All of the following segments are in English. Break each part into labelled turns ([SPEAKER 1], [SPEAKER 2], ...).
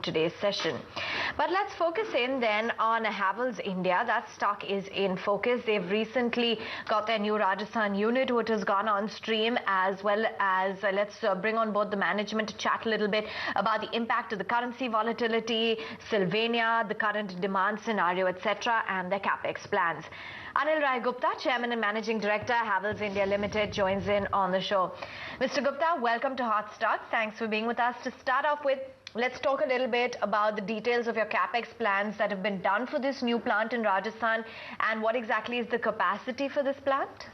[SPEAKER 1] Today's session. But let's focus in then on Havells India. That stock is in focus. They've recently got their new Rajasthan unit, which has gone on stream, as well as let's bring on board the management to chat a little bit about the impact of the currency volatility, Sylvania, the current demand scenario, etc., and their capex plans. Anil Rai Gupta, Chairman and Managing Director, Havells India Ltd, joins in on the show. Mr. Gupta, welcome to Hot Stocks. Thanks for being with us. To start off with, let's talk a little bit about the details of your capex plans that have been done for this new plant in Rajasthan, and what exactly is the capacity for this plant?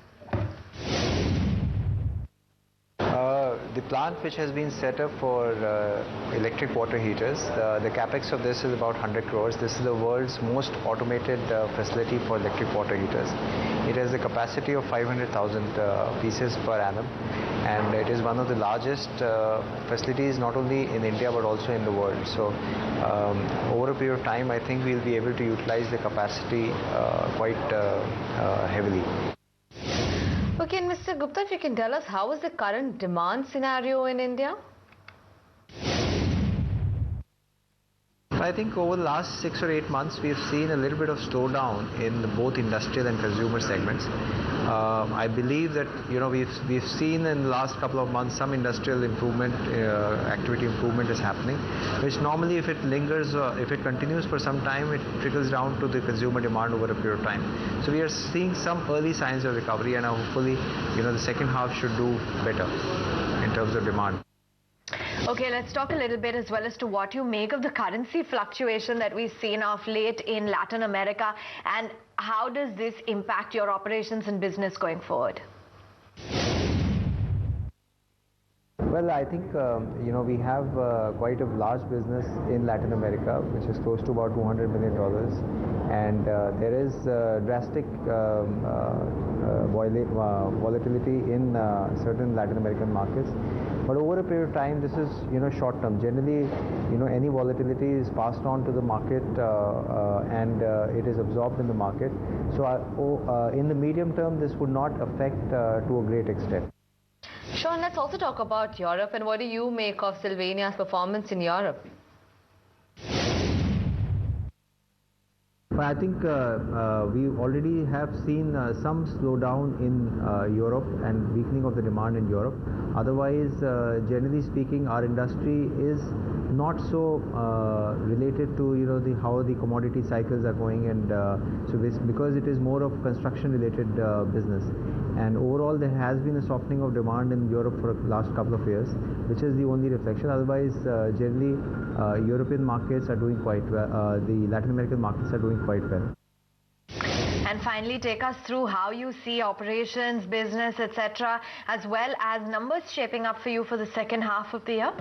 [SPEAKER 2] The plant which has been set up for electric water heaters, the capex of this is about 100 crores. This is the world's most automated facility for electric water heaters. It has a capacity of 500,000 pieces per annum, and it is one of the largest facilities not only in India but also in the world. So over a period of time, I think we'll be able to utilize the capacity quite heavily.
[SPEAKER 1] Okay, and Mr. Gupta, if you can tell us, how is the current demand scenario in India?
[SPEAKER 2] I think over the last 6 or 8 months, we've seen a little bit of slowdown in both industrial and consumer segments. I believe that we've seen in the last couple of months some industrial improvement, activity improvement is happening, which normally, if it lingers, if it continues for some time, it trickles down to the consumer demand over a period of time. So we are seeing some early signs of recovery, and hopefully, the second half should do better in terms of demand.
[SPEAKER 1] Okay, let's talk a little bit as well as to what you make of the currency fluctuation that we've seen of late in Latin America, and how does this impact your operations and business going forward?
[SPEAKER 2] Well, I think, we have quite a large business in Latin America, which is close to about $200 million. And there is drastic volatility in certain Latin American markets. But over a period of time, this is, short term. Generally, any volatility is passed on to the market and it is absorbed in the market. So in the medium term, this would not affect to a great extent.
[SPEAKER 1] Sure, and let's also talk about Europe. And what do you make of Sylvania's performance in Europe?
[SPEAKER 2] I think we already have seen some slowdown in Europe and weakening of the demand in Europe. Otherwise, generally speaking, our industry is not so related to how the commodity cycles are going, and so because it is more of construction related business. And overall, there has been a softening of demand in Europe for the last couple of years, which is the only reflection. Otherwise, generally, European markets are doing quite well. The Latin American markets are doing quite well.
[SPEAKER 1] And finally, take us through how you see operations, business, etc., as well as numbers shaping up for you for the second half of the year.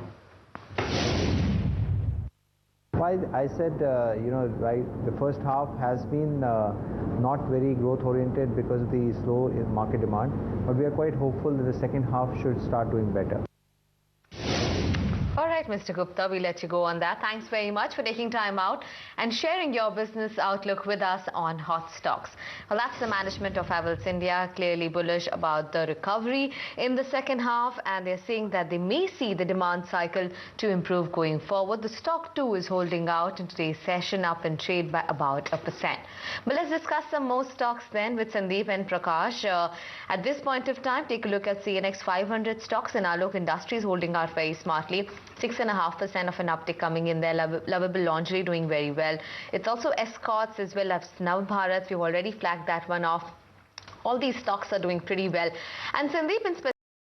[SPEAKER 2] Well, I said, right, the first half has been not very growth oriented because of the slow market demand, but we are quite hopeful that the second half should start doing better.
[SPEAKER 1] All right, Mr. Gupta, we let you go on that. Thanks very much for taking time out and sharing your business outlook with us on Hot Stocks. Well, that's the management of Havells India, clearly bullish about the recovery in the second half, and they're saying that they may see the demand cycle to improve going forward. The stock too is holding out in today's session, up in trade by about 1%. But let's discuss some more stocks then with Sandeep and Prakash. At this point of time, take a look at CNX 500 stocks, and Alok Industries holding out very smartly. 6.5% of an uptick coming in there. Lovable Lingerie doing very well. It's also Escorts as well as Navbharat. We've already flagged that one off. All these stocks are doing pretty well. And Sandeep, in